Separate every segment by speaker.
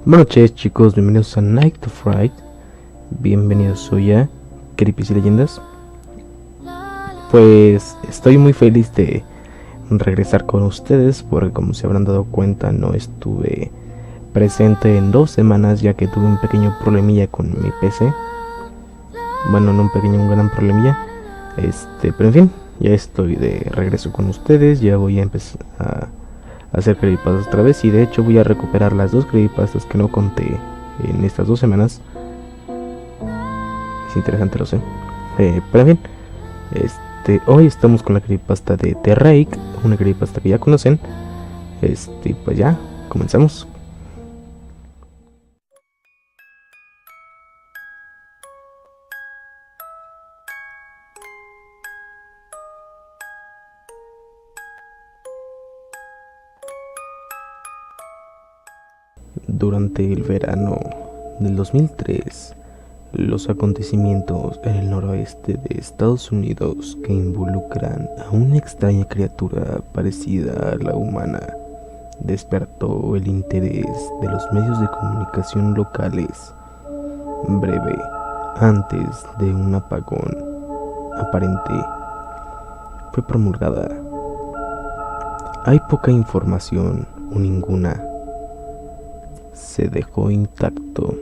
Speaker 1: Buenas noches chicos, bienvenidos a Night of Fright. Bienvenidos hoy a Creepy y Leyendas. Pues estoy muy feliz de regresar con ustedes porque, como se habrán dado cuenta, no estuve presente en 2 semanas ya que tuve un pequeño problemilla con mi PC. Bueno, no un pequeño, un gran problemilla. Pero en fin, ya estoy de regreso con ustedes. Ya voy a empezar a hacer creepypastas otra vez, y de hecho voy a recuperar las 2 creepypastas que no conté en estas 2 semanas. Es interesante, lo sé. Pero en fin, hoy estamos con la creepypasta de The Rake, una creepypasta que ya conocen. Pues ya, comenzamos. Durante el verano del 2003, los acontecimientos en el noroeste de Estados Unidos que involucran a una extraña criatura parecida a la humana despertó el interés de los medios de comunicación locales. Breve antes de un apagón aparente, fue promulgada. Hay poca información o ninguna. Se dejó intacto,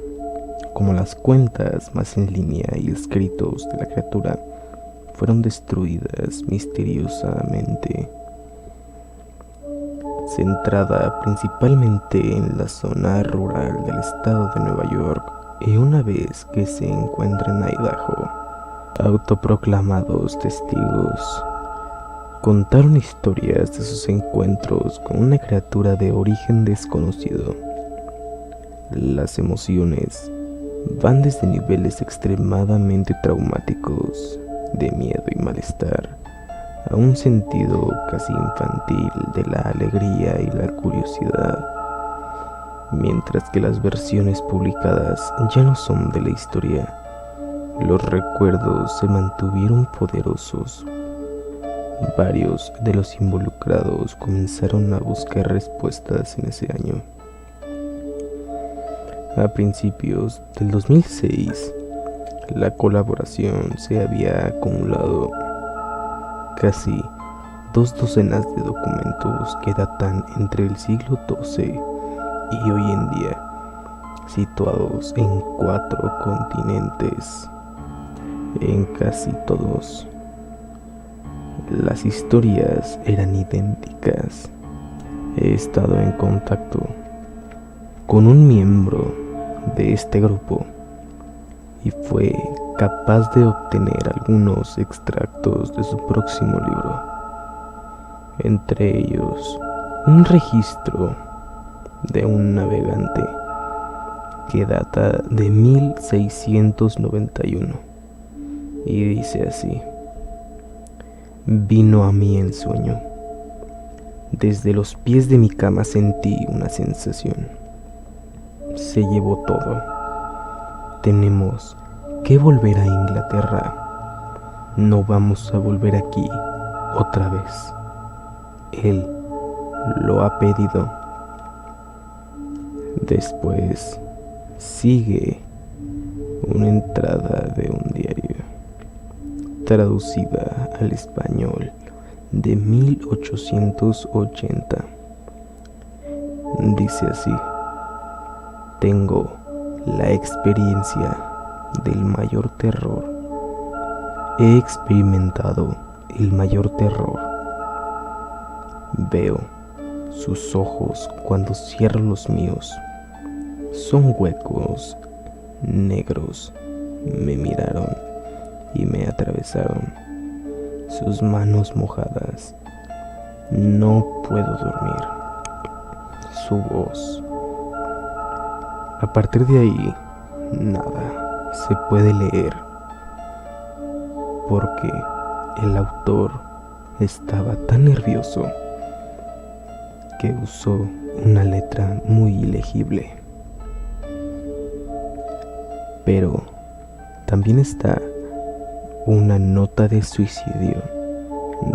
Speaker 1: como las cuentas más en línea y escritos de la criatura fueron destruidas misteriosamente. Centrada principalmente en la zona rural del estado de Nueva York, y una vez que se encuentra en Idaho, autoproclamados testigos contaron historias de sus encuentros con una criatura de origen desconocido. Las emociones van desde niveles extremadamente traumáticos de miedo y malestar a un sentido casi infantil de la alegría y la curiosidad, mientras que las versiones publicadas ya no son de la historia. Los recuerdos se mantuvieron poderosos. Varios de los involucrados comenzaron a buscar respuestas en ese año. A principios del 2006, la colaboración se había acumulado. Casi 2 docenas de documentos que datan entre el siglo XII y hoy en día, situados en 4 continentes. En casi todos, las historias eran idénticas. He estado en contacto con un miembro de este grupo y fue capaz de obtener algunos extractos de su próximo libro, entre ellos un registro de un navegante que data de 1691 y dice así: vino a mí en sueño. Desde los pies de mi cama sentí una sensación. Se llevó todo. Tenemos que volver a Inglaterra. No vamos a volver aquí otra vez. Él lo ha pedido. Después sigue una entrada de un diario, traducida al español de 1880. Dice así: tengo la experiencia del mayor terror. He experimentado el mayor terror. Veo sus ojos cuando cierro los míos. Son huecos negros. Me miraron y me atravesaron. Sus manos mojadas. No puedo dormir. Su voz. A partir de ahí, nada se puede leer, porque el autor estaba tan nervioso que usó una letra muy ilegible. Pero también está una nota de suicidio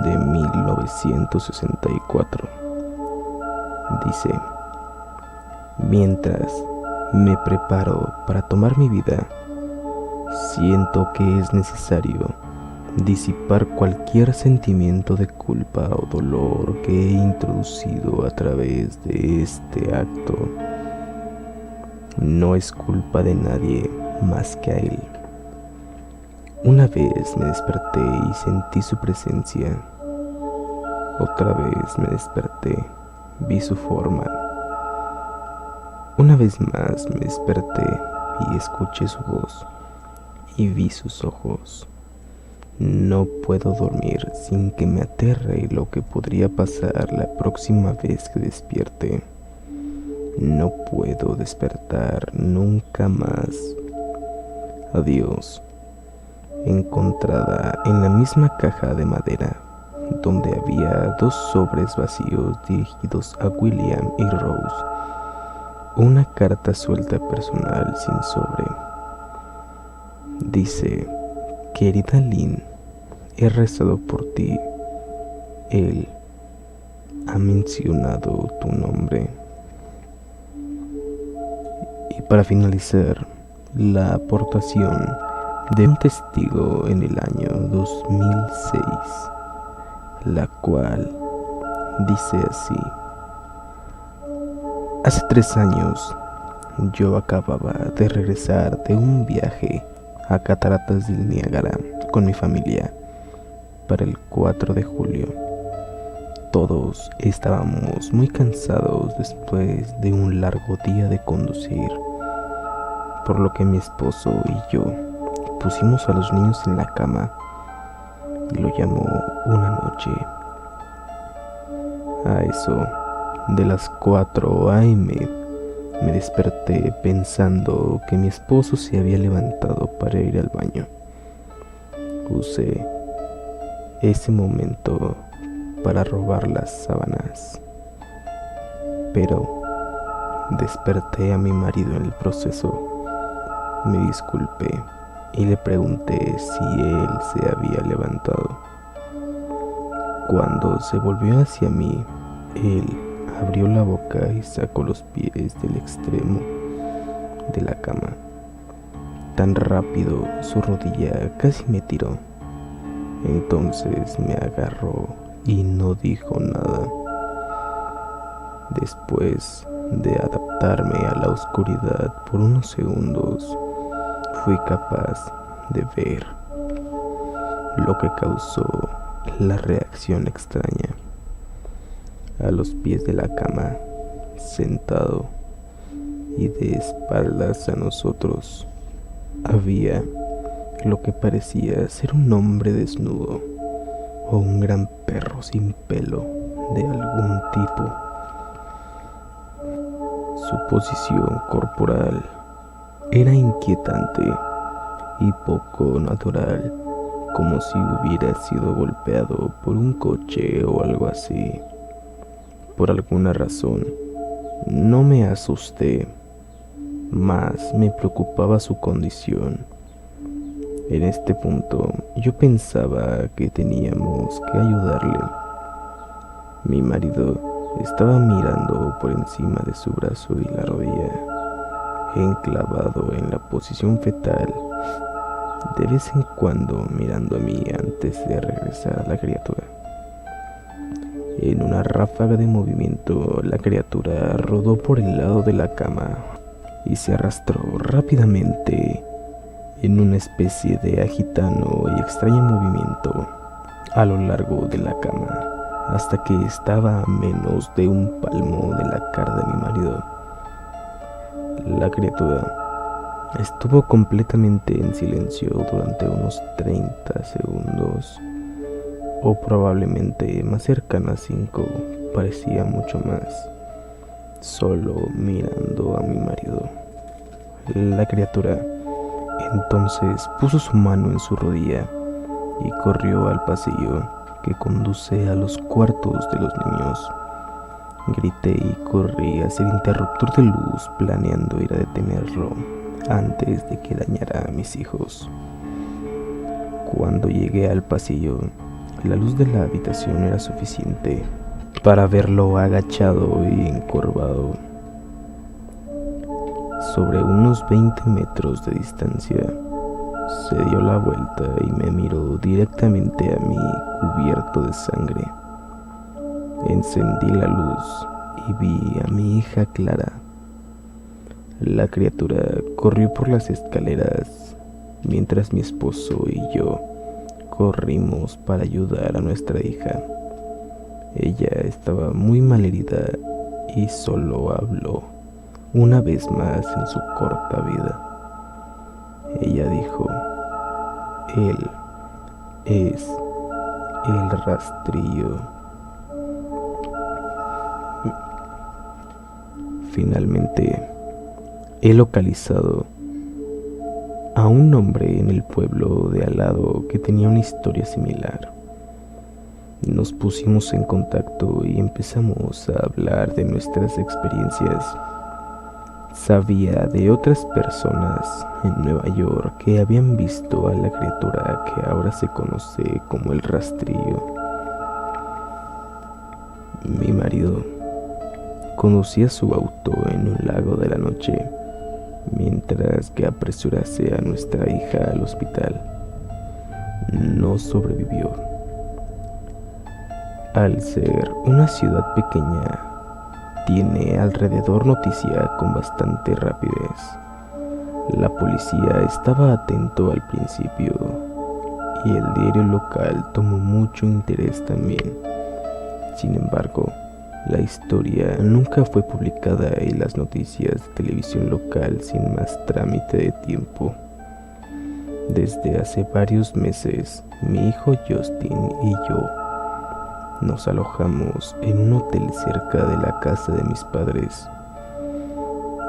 Speaker 1: de 1964. Dice: mientras Me preparo para tomar mi vida. Siento que es necesario disipar cualquier sentimiento de culpa o dolor que he introducido a través de este acto. No es culpa de nadie más que a él. Una vez me desperté y sentí su presencia. Otra vez me desperté, vi su forma. Una vez más me desperté y escuché su voz y vi sus ojos. No puedo dormir sin que me aterre lo que podría pasar la próxima vez que despierte. No puedo despertar nunca más. Adiós. Encontrada en la misma caja de madera, donde había 2 sobres vacíos dirigidos a William y Rose. Una carta suelta personal sin sobre. Dice: querida Lynn, he rezado por ti. Él ha mencionado tu nombre. Y para finalizar, la aportación de un testigo en el año 2006, la cual dice así: hace 3 años yo acababa de regresar de un viaje a Cataratas del Niágara con mi familia para el 4 de julio. Todos estábamos muy cansados después de un largo día de conducir, por lo que mi esposo y yo pusimos a los niños en la cama y lo llamó una noche. A eso de las 4 a.m. me desperté pensando que mi esposo se había levantado para ir al baño. Usé ese momento para robar las sábanas, pero desperté a mi marido en el proceso. Me disculpé y le pregunté si él se había levantado. Cuando se volvió hacia mí, él abrió la boca y sacó los pies del extremo de la cama. Tan rápido, su rodilla casi me tiró. Entonces me agarró y no dijo nada. Después de adaptarme a la oscuridad por unos segundos, fui capaz de ver lo que causó la reacción extraña. A los pies de la cama, sentado y de espaldas a nosotros, había lo que parecía ser un hombre desnudo o un gran perro sin pelo de algún tipo. Su posición corporal era inquietante y poco natural, como si hubiera sido golpeado por un coche o algo así. Por alguna razón, no me asusté, más me preocupaba su condición. En este punto, yo pensaba que teníamos que ayudarle. Mi marido estaba mirando por encima de su brazo y la rodilla, enclavado en la posición fetal, de vez en cuando mirando a mí antes de regresar a la criatura. En una ráfaga de movimiento, la criatura rodó por el lado de la cama y se arrastró rápidamente en una especie de agitano y extraño movimiento a lo largo de la cama, hasta que estaba a menos de un palmo de la cara de mi marido. La criatura estuvo completamente en silencio durante unos 30 segundos, o probablemente más cercana a 5, parecía mucho más, solo mirando a mi marido. La criatura entonces puso su mano en su rodilla y corrió al pasillo que conduce a los cuartos de los niños. Grité y corrí hacia el interruptor de luz, planeando ir a detenerlo antes de que dañara a mis hijos. Cuando llegué al pasillo, la luz de la habitación era suficiente para verlo agachado y encorvado. sobre unos 20 metros de distancia. Se dio la vuelta y me miró directamente a mí, cubierto de sangre. Encendí la luz y vi a mi hija Clara. La criatura corrió por las escaleras mientras mi esposo y yo corrimos para ayudar a nuestra hija. Ella estaba muy malherida y solo habló una vez más en su corta vida. Ella dijo: él es el rastrillo. Finalmente, he localizado a un hombre en el pueblo de al lado que tenía una historia similar. Nos pusimos en contacto y empezamos a hablar de nuestras experiencias. Sabía de otras personas en Nueva York que habían visto a la criatura que ahora se conoce como el rastrillo. Mi marido conducía su auto en un lago de la noche mientras que apresurase a nuestra hija al hospital. No sobrevivió. Al ser una ciudad pequeña, tiene alrededor noticia con bastante rapidez. La policía estaba atento al principio y el diario local tomó mucho interés también. Sin embargo, la historia nunca fue publicada en las noticias de televisión local sin más trámite de tiempo. Desde hace varios meses, mi hijo Justin y yo nos alojamos en un hotel cerca de la casa de mis padres.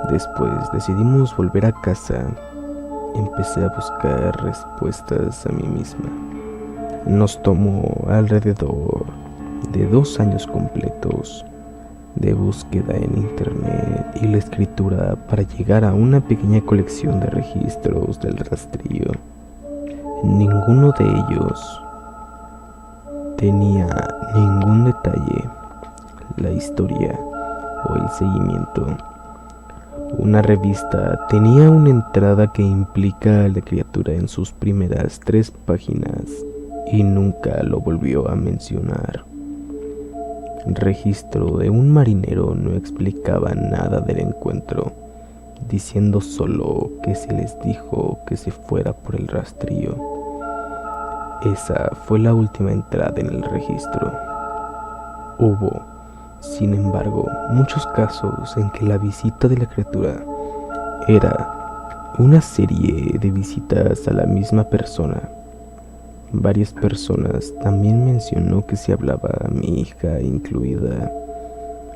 Speaker 1: Después decidimos volver a casa. Empecé a buscar respuestas a mí misma. Nos tomó alrededor de 2 años completos de búsqueda en internet y la escritura para llegar a una pequeña colección de registros del rastrillo. Ninguno de ellos tenía ningún detalle, la historia o el seguimiento. Una revista tenía una entrada que implica a la criatura en sus primeras 3 páginas y nunca lo volvió a mencionar. Registro de un marinero no explicaba nada del encuentro, diciendo solo que se les dijo que se fuera por el rastrillo. Esa fue la última entrada en el registro. Hubo, sin embargo, muchos casos en que la visita de la criatura era una serie de visitas a la misma persona. Varias personas también mencionó que se hablaba a mi hija incluida.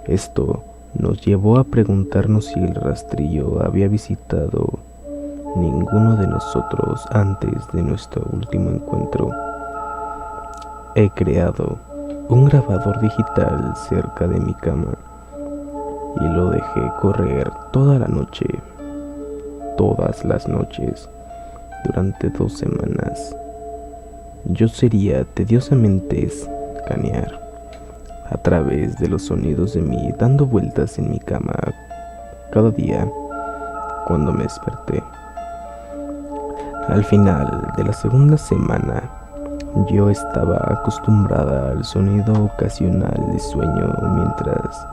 Speaker 1: Esto nos llevó a preguntarnos si el rastrillo había visitado ninguno de nosotros antes de nuestro último encuentro. He creado un grabador digital cerca de mi cama y lo dejé correr toda la noche, todas las noches, durante 2 semanas. Yo sería tediosamente escanear a través de los sonidos de mí dando vueltas en mi cama cada día cuando me desperté. Al final de la segunda semana, yo estaba acostumbrada al sonido ocasional de sueño mientras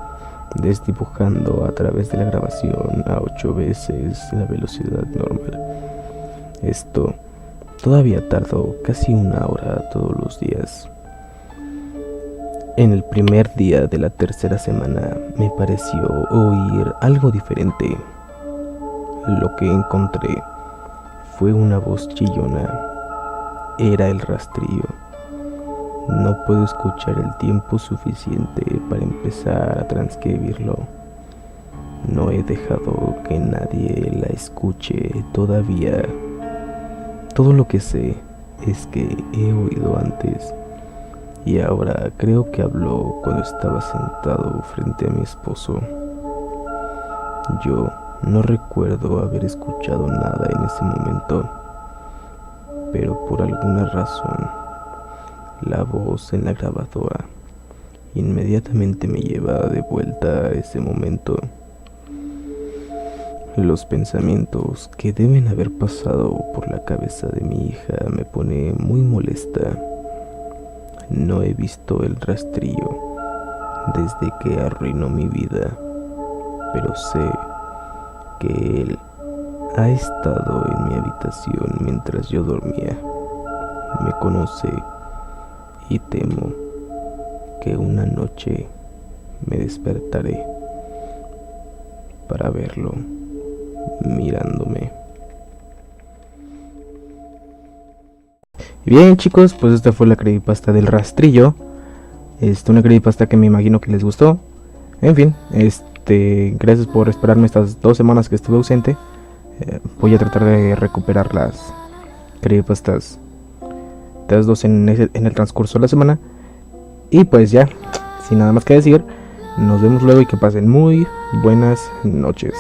Speaker 1: desdibujando a través de la grabación a 8 veces la velocidad normal. Esto todavía tardó casi 1 hora todos los días. En el primer día de la tercera semana me pareció oír algo diferente. Lo que encontré fue una voz chillona. Era el rastrillo. No puedo escuchar el tiempo suficiente para empezar a transcribirlo. No he dejado que nadie la escuche todavía. Todo lo que sé es que he oído antes y ahora creo que habló cuando estaba sentado frente a mi esposo. Yo no recuerdo haber escuchado nada en ese momento, pero por alguna razón la voz en la grabadora inmediatamente me lleva de vuelta a ese momento. Los pensamientos que deben haber pasado por la cabeza de mi hija me pone muy molesta. No he visto el rastrillo desde que arruinó mi vida, pero sé que él ha estado en mi habitación mientras yo dormía. Me conoce y temo que una noche me despertaré para verlo mirándome. Bien, chicos, pues esta fue la creepypasta del rastrillo. Una creepypasta que me imagino que les gustó. En fin, gracias por esperarme estas 2 semanas que estuve ausente. Voy a tratar de recuperar las creepypastas de las 2 en el transcurso de la semana. Y pues ya, sin nada más que decir, nos vemos luego y que pasen muy buenas noches.